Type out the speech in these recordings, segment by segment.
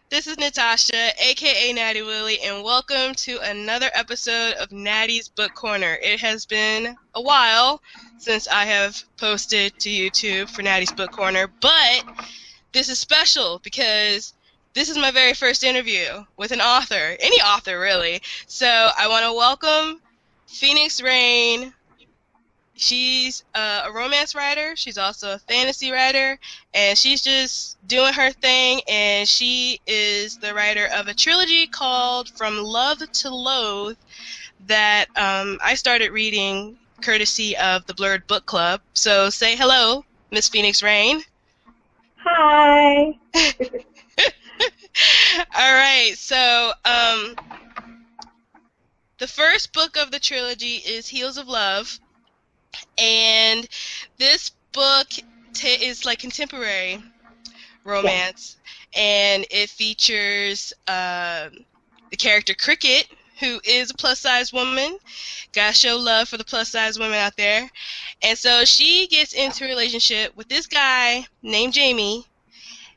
This is Natasha, aka Natty Lily, and welcome to another episode of Natty's Book Corner. It has been a while since I have posted to YouTube for Natty's Book Corner, but this is special because this is my very first interview with an author, any author really. So I want to welcome Phoenix Rayne. She's a romance writer. She's also a fantasy writer, and she's just doing her thing. And she is the writer of a trilogy called From Love to Loathe that I started reading courtesy of the Blurred Book Club. So say hello, Miss Phoenix Rayne. Hi. All right, so the first book of the trilogy is Heels of Love. And this book is like contemporary romance, and it features the character Cricket, who is a plus-size woman. Gotta show love for the plus-size women out there. And so she gets into a relationship with this guy named Jamie,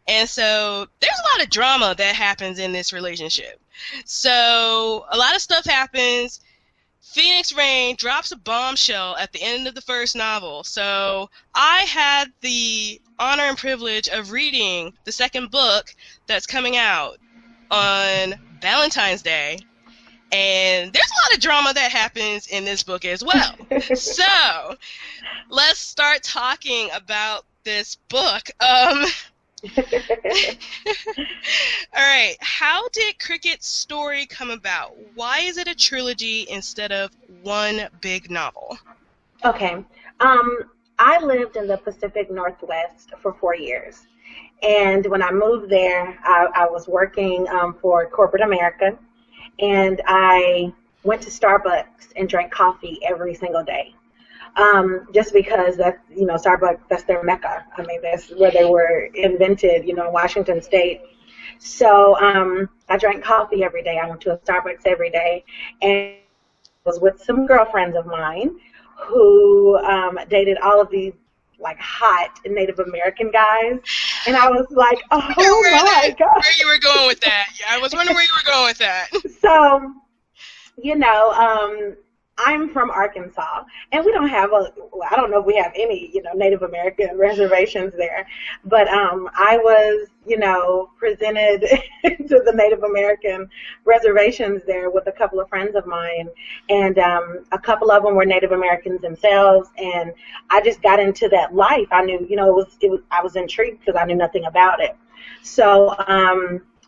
and so there's a lot of drama that happens in this relationship. So a lot of stuff happens. Phoenix Rayne drops a bombshell at the end of the first novel. So I had the honor and privilege of reading the second book that's coming out on Valentine's Day. And there's a lot of drama that happens in this book as well. So let's start talking about this book. All right, how did Cricket's story come about? Why is it a trilogy instead of one big novel? Okay. I lived in the Pacific Northwest for 4 years. And when I moved there, I was working for corporate America. And I went to Starbucks and drank coffee every single day. Just because that, Starbucks, that's their mecca. I mean, that's where they were invented, in Washington State. So I drank coffee every day. I went to a Starbucks every day, and was with some girlfriends of mine who dated all of these like hot Native American guys, and I was like, oh my God. Where you were going with that? Yeah, I was wondering where you were going with that. So, I'm from Arkansas, and we don't have I don't know if we have any, Native American reservations there, but I was, presented to the Native American reservations there with a couple of friends of mine, and a couple of them were Native Americans themselves, and I just got into that life. I knew, I was intrigued because I knew nothing about it. So,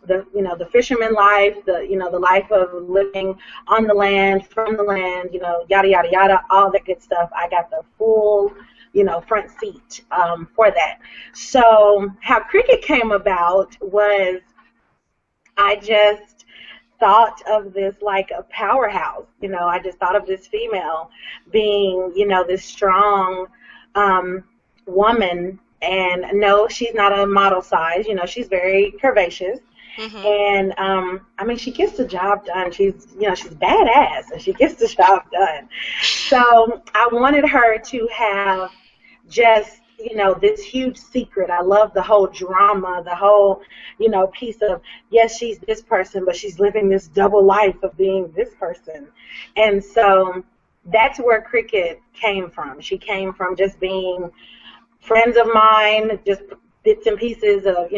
the fisherman life, the life of living on the land, from the land, yada, yada, yada, all that good stuff. I got the full, front seat for that. So how Cricket came about was I just thought of this like a powerhouse. I just thought of this female being, this strong woman. And no, she's not a model size. She's very curvaceous. Mm-hmm. And she gets the job done. She's badass, and she gets the job done. So I wanted her to have just, this huge secret. I love the whole drama, the whole, piece of, yes, she's this person, but she's living this double life of being this person. And so that's where Cricket came from. She came from just being friends of mine, just bits and pieces of,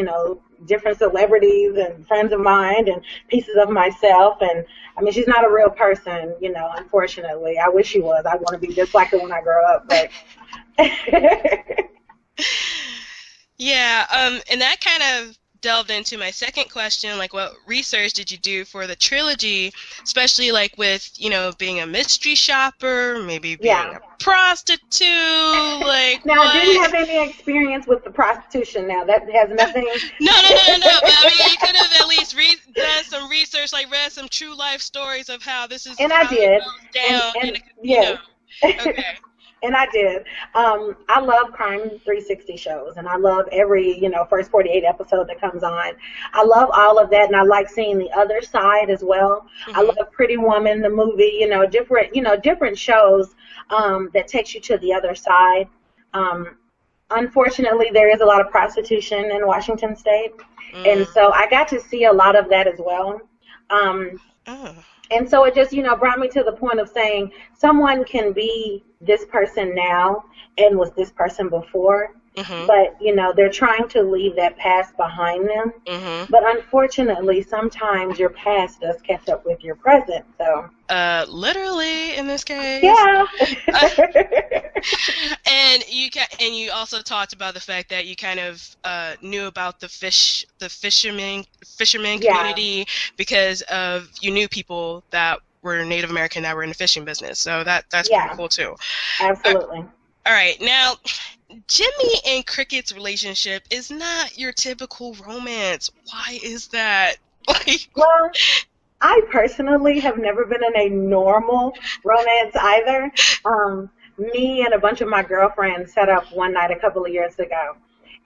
different celebrities and friends of mine and pieces of myself. And she's not a real person, unfortunately. I wish she was. I want to be just like her when I grow up, but yeah, and that kind of delved into my second question, like what research did you do for the trilogy, especially like with, being a mystery shopper, maybe being a prostitute, like now, I didn't have any experience with the prostitution. Now, that has nothing. No, but you could have at least done some research, like read some true life stories of how this is. And I did. Down. Okay. And I did. I love Crime 360 shows, and I love every, first 48 episode that comes on. I love all of that, and I like seeing the other side as well. Mm-hmm. I love Pretty Woman, the movie, different shows that takes you to the other side. unfortunately, there is a lot of prostitution in Washington State, and so I got to see a lot of that as well. And so it just, brought me to the point of saying someone can be this person now and was this person before, but, they're trying to leave that past behind them. But unfortunately, sometimes your past does catch up with your present, so. Literally, in this case. Yeah. And you also talked about the fact that you kind of knew about the fisherman community because of you knew people that were Native American that were in the fishing business. So that's pretty cool too. Absolutely. All right, now Jimmy and Cricket's relationship is not your typical romance. Why is that? Well, I personally have never been in a normal romance either. Me and a bunch of my girlfriends set up one night a couple of years ago,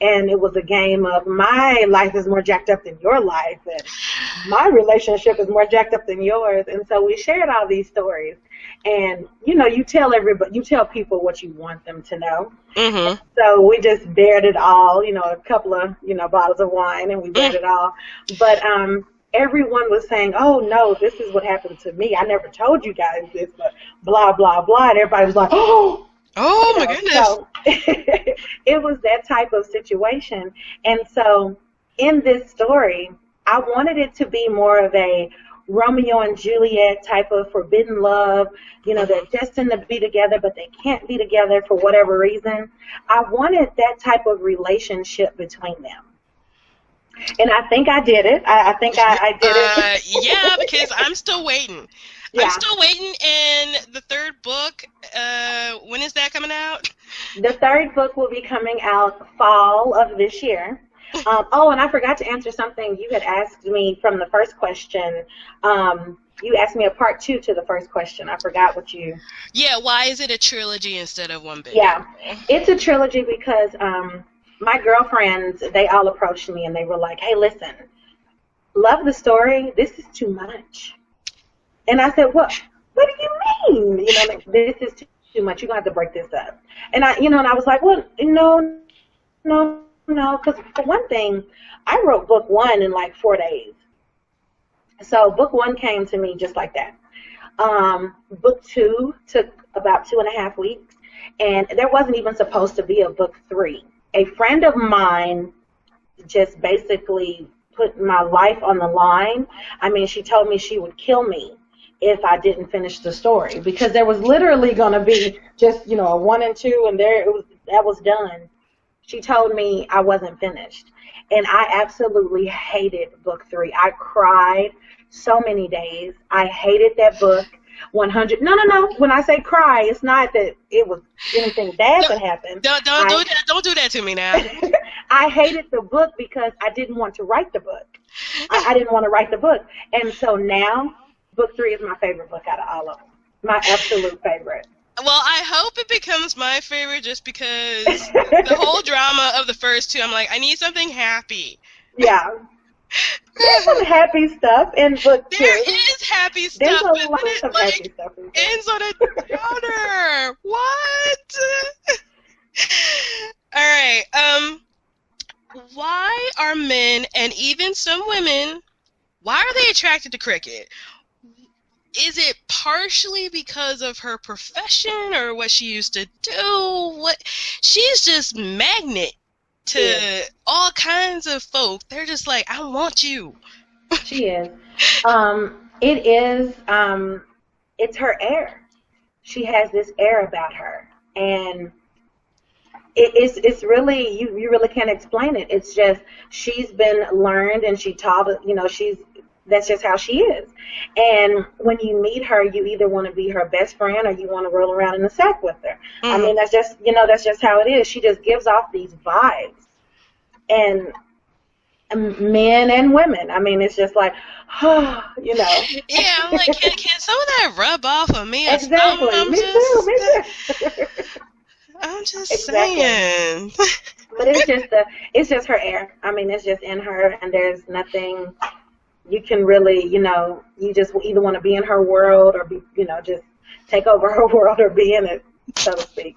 and it was a game of my life is more jacked up than your life, and my relationship is more jacked up than yours. And so we shared all these stories, and you tell people what you want them to know. So we just bared it all, a couple of bottles of wine, and we bared it all. But everyone was saying, oh, no, this is what happened to me. I never told you guys this, but blah, blah, blah. And everybody was like, oh. Oh, my goodness. So it was that type of situation. And so in this story, I wanted it to be more of a Romeo and Juliet type of forbidden love. They're destined to be together, but they can't be together for whatever reason. I wanted that type of relationship between them. And I think I did it. I think I did it. Yeah, because I'm still waiting. Yeah. I'm still waiting. And the third book, when is that coming out? The third book will be coming out fall of this year. And I forgot to answer something you had asked me from the first question. You asked me a part 2 to the first question. I forgot what you... Yeah, why is it a trilogy instead of one big? Yeah, it's a trilogy because... my girlfriends, they all approached me and they were like, hey, listen, love the story. This is too much. And I said, what do you mean? This is too much. You're going to have to break this up. And I was like, well, no. Because for one thing, I wrote book 1 in like 4 days. So book 1 came to me just like that. Book 2 took about 2.5 weeks. And there wasn't even supposed to be a book 3. A friend of mine just basically put my life on the line. I mean, she told me she would kill me if I didn't finish the story because there was literally going to be just, a 1 and 2 and that was done. She told me I wasn't finished. And I absolutely hated book 3. I cried so many days. I hated that book. 100. No. When I say cry, it's not that it was anything bad that happened. Don't do that. Don't do that to me now. I hated the book because I didn't want to write the book. I didn't want to write the book, and so now book 3 is my favorite book out of all of them. My absolute favorite. Well, I hope it becomes my favorite just because the whole drama of the first 2, I'm like, I need something happy. Yeah. There's some happy stuff in book 2. There is happy stuff. There's a but lot then of happy stuff in book 2. Ends on a downer. What? All right. Why are men and even some women, why are they attracted to Cricket? Is it partially because of her profession or what she used to do? She's just magnet to all kinds of folk. They're just like, I want you. She is. It is. It's her air. She has this air about her, and it's really you really can't explain it. It's just she's been learned and she taught. That's just how she is. And when you meet her, you either want to be her best friend or you want to roll around in the sack with her. Mm-hmm. I mean, that's just how it is. She just gives off these vibes. And men and women, I mean, it's just like, Yeah, I'm like, can some of that rub off of me? Exactly. Me too. I'm just saying. But it's just her air. I mean, it's just in her, and there's nothing you can really, you just either want to be in her world or be, just take over her world or be in it, so to speak.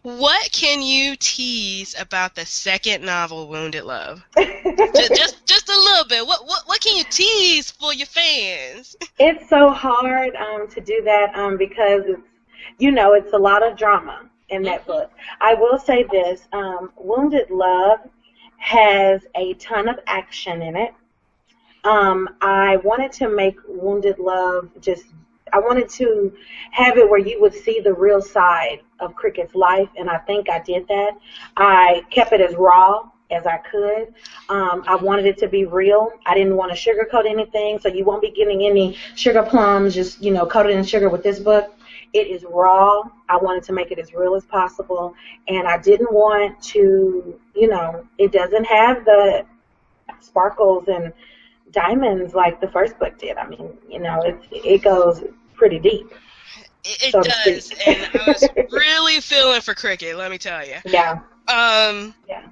What can you tease about the second novel, Wounded Love? Just a little bit. What can you tease for your fans? It's so hard to do that because it's a lot of drama in that book. I will say this: Wounded Love has a ton of action in it. I wanted to make Wounded Love I wanted to have it where you would see the real side of Cricket's life, and I think I did that. I kept it as raw as I could. I wanted it to be real. I didn't want to sugarcoat anything, so you won't be getting any sugar plums just, coated in sugar with this book. It is raw. I wanted to make it as real as possible, and I didn't want to, it doesn't have the sparkles and diamonds like the first book did. I mean, it goes pretty deep. It does, and I was really feeling for Cricket, let me tell you. Yeah. Yeah.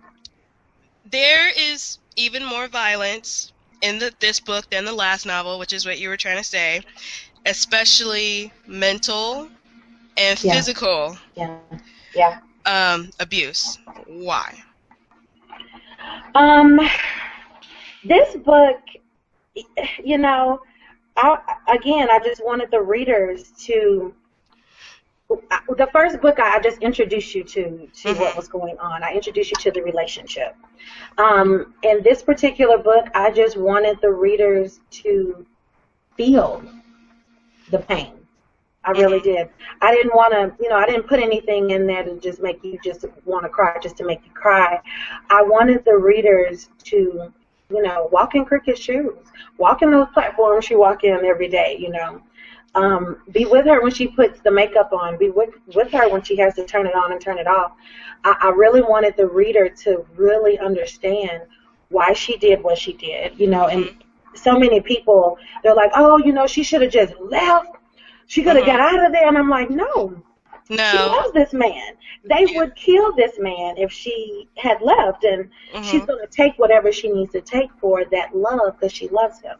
There is even more violence in this book than the last novel, which is what you were trying to say, especially mental and physical abuse. Why? This book, I just wanted the readers to. The first book I just introduced you to what was going on. I introduced you to the relationship. In this particular book, I just wanted the readers to feel the pain. I really did. I didn't want to, I didn't put anything in there to just make you just want to cry, just to make you cry. I wanted the readers to, walk in Cricket's shoes, walk in those platforms she walks in every day, be with her when she puts the makeup on, be with her when she has to turn it on and turn it off. I really wanted the reader to really understand why she did what she did, and so many people, they're like, oh, she should have just left. She could have got out of there. And I'm like, no. She loves this man. They would kill this man if she had left, and she's going to take whatever she needs to take for that love because she loves him.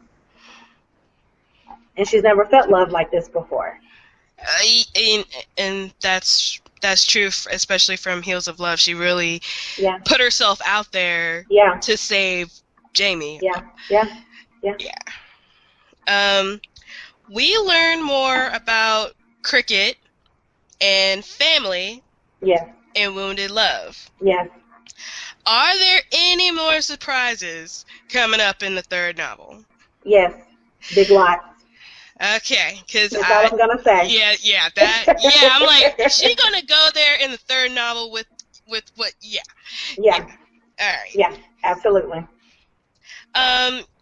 And she's never felt love like this before. And that's true, especially from Heels of Love. She really put herself out there to save Jamie. Yeah. We learn more about Cricket and family in Wounded Love. Yes. Are there any more surprises coming up in the third novel? Yes. Big lots. Okay, because that's all I'm gonna say. I'm like, is she gonna go there in the third novel with what? Yeah. All right. Yeah, absolutely.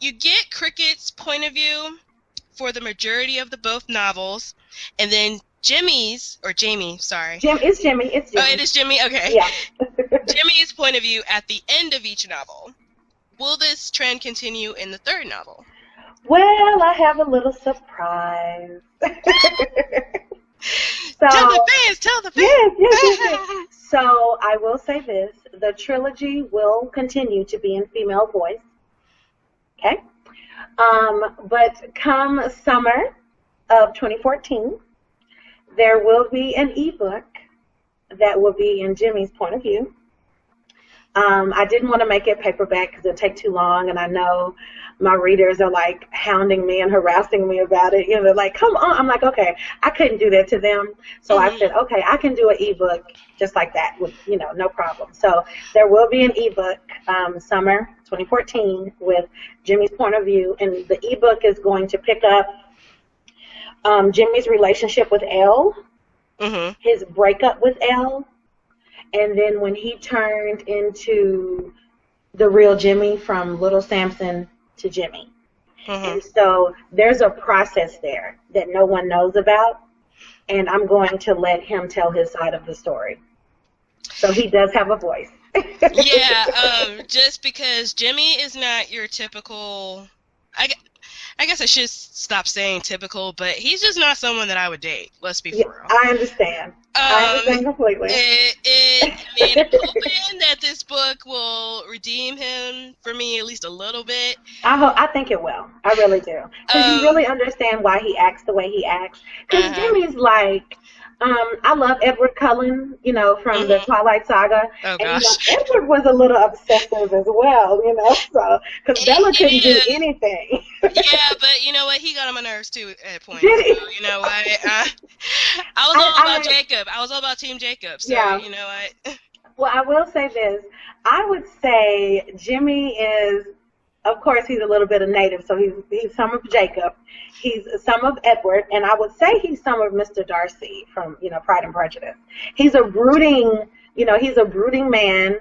You get Cricket's point of view for the majority of the both novels, and then Jamie, sorry. It's Jimmy. Oh, it is Jimmy. Okay. Yeah. Jimmy's point of view at the end of each novel. Will this trend continue in the third novel? Well, I have a little surprise. Tell the fans. Yes. So I will say this. The trilogy will continue to be in female voice. Okay? But come summer of 2014, there will be an ebook that will be in Jimmy's point of view. I didn't want to make it paperback because it would take too long, and I know my readers are like hounding me and harassing me about it. They're like, come on. I'm like, okay, I couldn't do that to them. So I said, okay, I can do an ebook just like that with, no problem. So there will be an ebook summer 2014 with Jimmy's point of view, and the ebook is going to pick up Jimmy's relationship with Elle, his breakup with Elle, and then when he turned into the real Jimmy from Little Samson to Jimmy. And so there's a process there that no one knows about, and I'm going to let him tell his side of the story. So he does have a voice. Just because Jimmy is not your typical... I guess I should stop saying typical, but he's just not someone that I would date. Let's be for real. I understand. I understand completely. I'm hoping that this book will redeem him for me at least a little bit. I think it will. I really do. Because you really understand why he acts the way he acts. Because Jimmy's like, I love Edward Cullen, from the Twilight Saga. Oh And, gosh. Edward was a little obsessive as well, so, because Bella couldn't do is. anything. Yeah, but you know what? He got on my nerves too at points. Did he? So, you know what? I was all about Jacob. I was all about Team Jacob. So, Yeah. you know what? Well, I will say this. I would say Jimmy is, of course, he's a little bit of native, so he's some of Jacob. He's some of Edward, and I would say he's some of Mr. Darcy from, Pride and Prejudice. He's a brooding, he's a brooding man.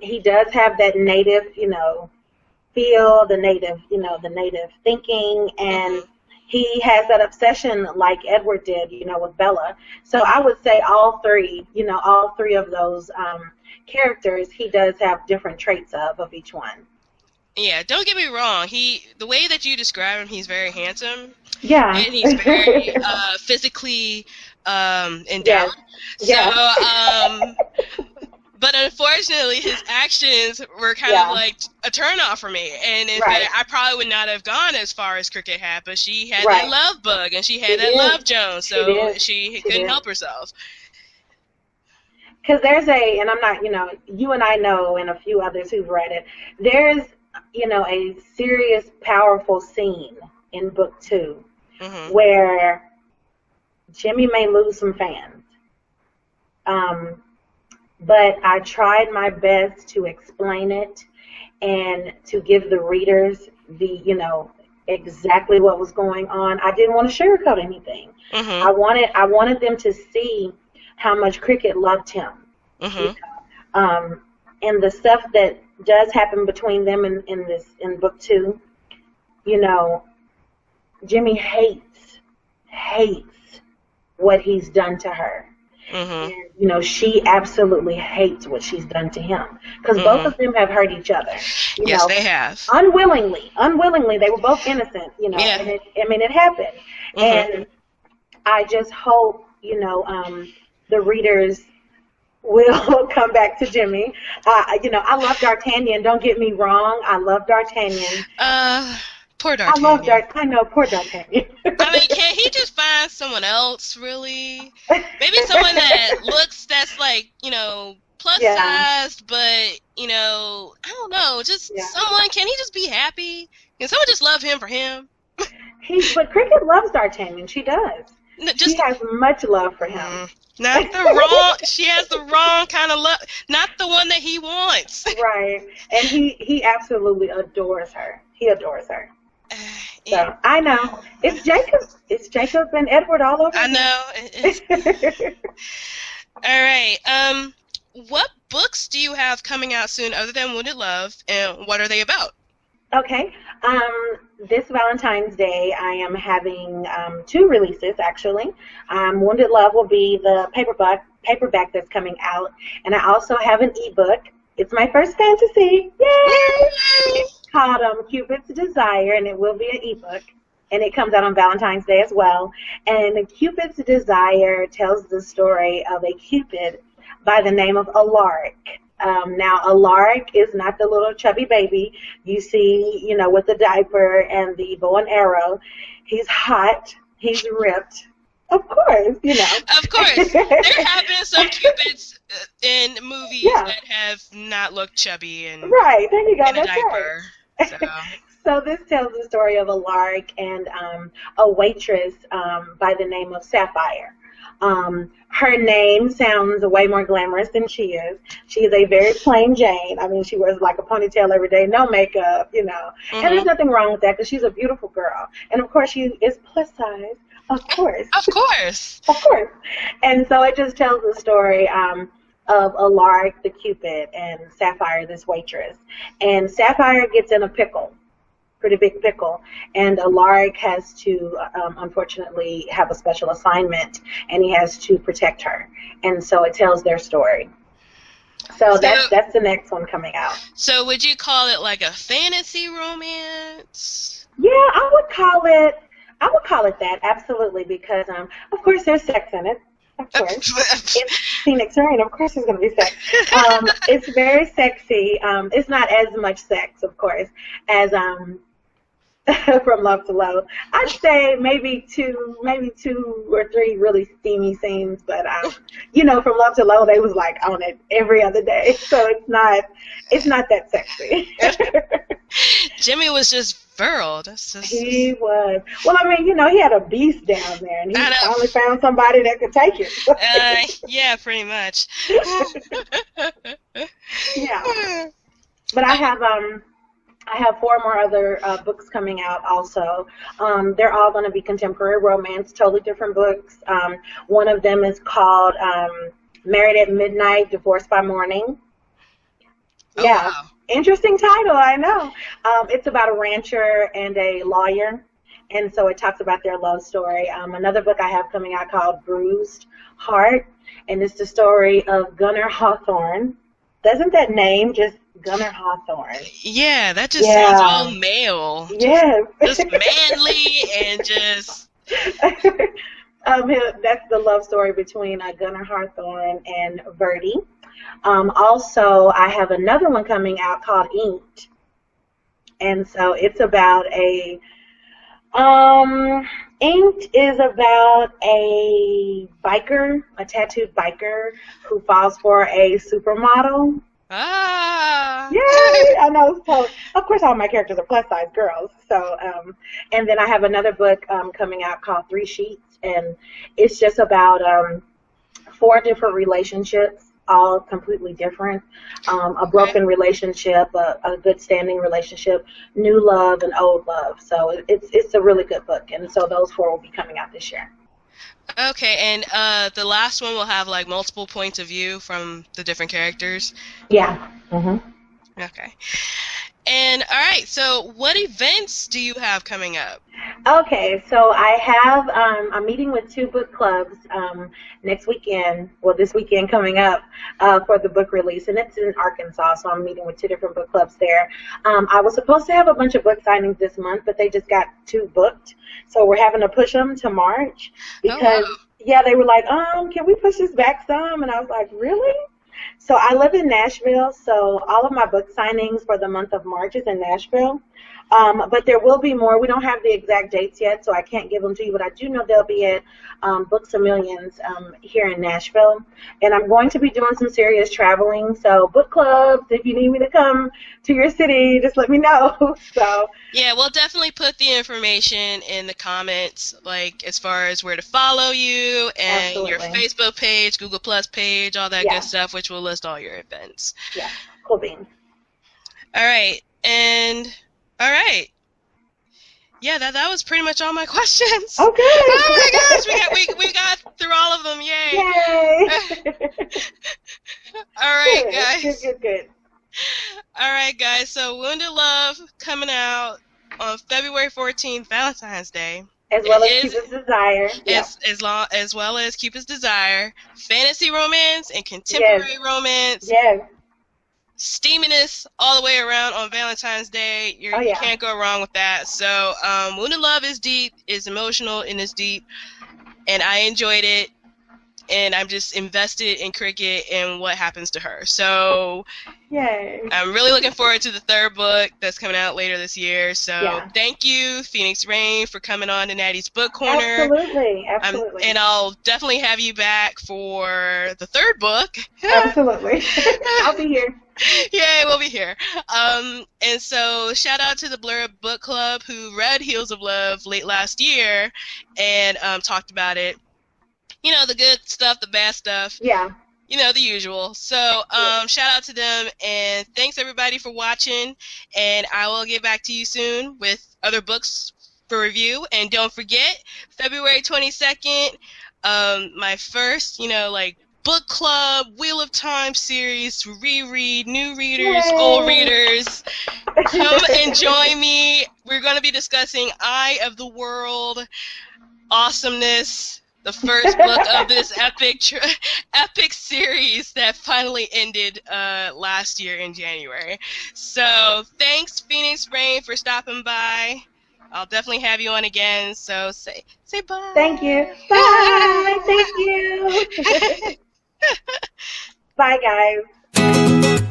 He does have that native, feel, the native thinking, and he has that obsession like Edward did, with Bella. So I would say all three of those characters, he does have different traits of each one. Yeah, don't get me wrong. The way that you describe him, he's very handsome. Yeah. And he's very physically endowed. Yeah. So, but unfortunately, his actions were kind of like a turnoff for me. And in fact, I probably would not have gone as far as Cricket had, but she had that love bug, and she had that love Jones, so she couldn't help herself. Because there's and I'm not, you and I know, and a few others who've read it, there's, a serious, powerful scene in book 2 where Jimmy may lose some fans. But I tried my best to explain it and to give the readers exactly what was going on. I didn't want to sugarcoat anything. I wanted them to see how much Cricket loved him. And the stuff that does happen between them in book 2, Jimmy hates what he's done to her. And, she absolutely hates what she's done to him. Because both of them have hurt each other. Yes, they have. Unwillingly. They were both innocent, And it happened. And I just hope, the readers will come back to Jimmy. I love D'Artagnan. Don't get me wrong. I love D'Artagnan. Poor D'Artagnan. I love D'Artagnan. I know, poor D'Artagnan. I mean, can't he just find someone else, really? Maybe someone that's like, plus sized, but, I don't know, just someone, can he just be happy? Can someone just love him for him? But Cricket loves D'Artagnan. She does. She has much love for him. Not the wrong, she has the wrong kind of love, not the one that he wants. Right. And he absolutely adores her. He adores her. So, I know. It's Jacob and Edward all over. I know. All right. What books do you have coming out soon other than Wounded Love, and what are they about? Okay. This Valentine's Day, I am having 2 releases, actually. Wounded Love will be the paperback that's coming out, and I also have an ebook. It's my first fantasy. Yay! It's called Cupid's Desire, and it will be an ebook, and it comes out on Valentine's Day as well. And Cupid's Desire tells the story of a Cupid by the name of Alaric. Now, Alaric is not the little chubby baby you see, with the diaper and the bow and arrow. He's hot. He's ripped. Of course, Of course. There have been some Cupids in movies that have not looked chubby and right. There you go. in a diaper. Right. So this tells the story of Alaric and a waitress by the name of Sapphire. Her name sounds way more glamorous than she is. She is a very plain Jane. I mean, she wears like a ponytail every day, no makeup, And there's nothing wrong with that because she's a beautiful girl. And, of course, she is plus size. Of course. Of course. Of course. And so it just tells the story of Alaric the Cupid and Sapphire, this waitress. And Sapphire gets in a pickle. Pretty big pickle, and Alaric has to unfortunately have a special assignment, and he has to protect her, and so it tells their story. So that's the next one coming out. So would you call it like a fantasy romance? Yeah, I would call it that, absolutely, because of course there's sex in it. Of course. It's Phoenix Rayne. Of course there's going to be sex. It's very sexy. It's not as much sex, of course, as from Love to Loathe. I'd say maybe two or three really steamy scenes, but from Love to Loathe, they was like on it every other day, so it's not that sexy. Jimmy was just virile. He was. Well, I mean, he had a beast down there, and he finally found somebody that could take it. Yeah, pretty much. Yeah. But I have 4 more other books coming out also. They're all going to be contemporary romance, totally different books. One of them is called Married at Midnight, Divorced by Morning. Oh, yeah. wow. Interesting title, I know. It's about a rancher and a lawyer, and so it talks about their love story. Another book I have coming out called Bruised Heart, and it's the story of Gunnar Hawthorne. Doesn't that name just Gunnar Hawthorne? Yeah, that just sounds all male. Yes. Just manly and just... That's the love story between Gunnar Hawthorne and Verdi. Also, I have another one coming out called Inked. And so it's about Inked is about a tattooed biker who falls for a supermodel. Ah! Yay! I know. So, of course, all my characters are plus-size girls. So, and then I have another book coming out called 3 Sheets, and it's just about 4 different relationships, all completely different. A broken relationship, a good standing relationship, new love, and old love. So it's a really good book, and so those 4 will be coming out this year. Okay, and the last one will have like multiple points of view from the different characters? Yeah. Mm-hmm. Okay. And all right, so what events do you have coming up? Okay, so I have I'm meeting with 2 book clubs next weekend, this weekend coming up for the book release, and it's in Arkansas, so I'm meeting with 2 different book clubs there. I was supposed to have a bunch of book signings this month, but they just got too booked, so we're having to push them to March because, they were like, can we push this back some? And I was like, really? So I live in Nashville, so all of my book signings for the month of March is in Nashville. But there will be more. We don't have the exact dates yet, so I can't give them to you, but I do know they'll be at Books A Millions here in Nashville. And I'm going to be doing some serious traveling, so book clubs, if you need me to come to your city, just let me know. So yeah, we'll definitely put the information in the comments, like as far as where to follow you and your Facebook page, Google Plus page, all that good stuff, which will list all your events. Yeah, cool beans. All right, and all right. Yeah, that was pretty much all my questions. Okay. Oh my gosh, we got through all of them. Yay. All right, guys. Good. All right, guys. So Wounded Love coming out on February 14th, Valentine's Day. As well as Cupid's Desire. As well as Cupid's Desire. Fantasy romance and contemporary romance. Yes. Steaminess all the way around on Valentine's Day. You can't go wrong with that. So Wounded Love is deep, is emotional, and is deep. And I enjoyed it. And I'm just invested in Cricket and what happens to her. So yay. I'm really looking forward to the 3rd book that's coming out later this year. So thank you, Phoenix Rayne, for coming on to Natty's Book Corner. Absolutely. And I'll definitely have you back for the 3rd book. Absolutely. I'll be here. Yay, we'll be here. And so shout out to the Blur Book Club who read Heels of Love late last year and talked about it. You know, the good stuff, the bad stuff. Yeah. You know, the usual. So shout out to them, and thanks everybody for watching, and I will get back to you soon with other books for review. And don't forget, February 22nd, my first, book club, Wheel of Time series to reread, new readers, old readers. Come and join me. We're going to be discussing Eye of the World, awesomeness, the first book of this epic series that finally ended last year in January. So thanks, Phoenix Rayne, for stopping by. I'll definitely have you on again. So say bye. Thank you. Bye. Thank you. Bye, guys.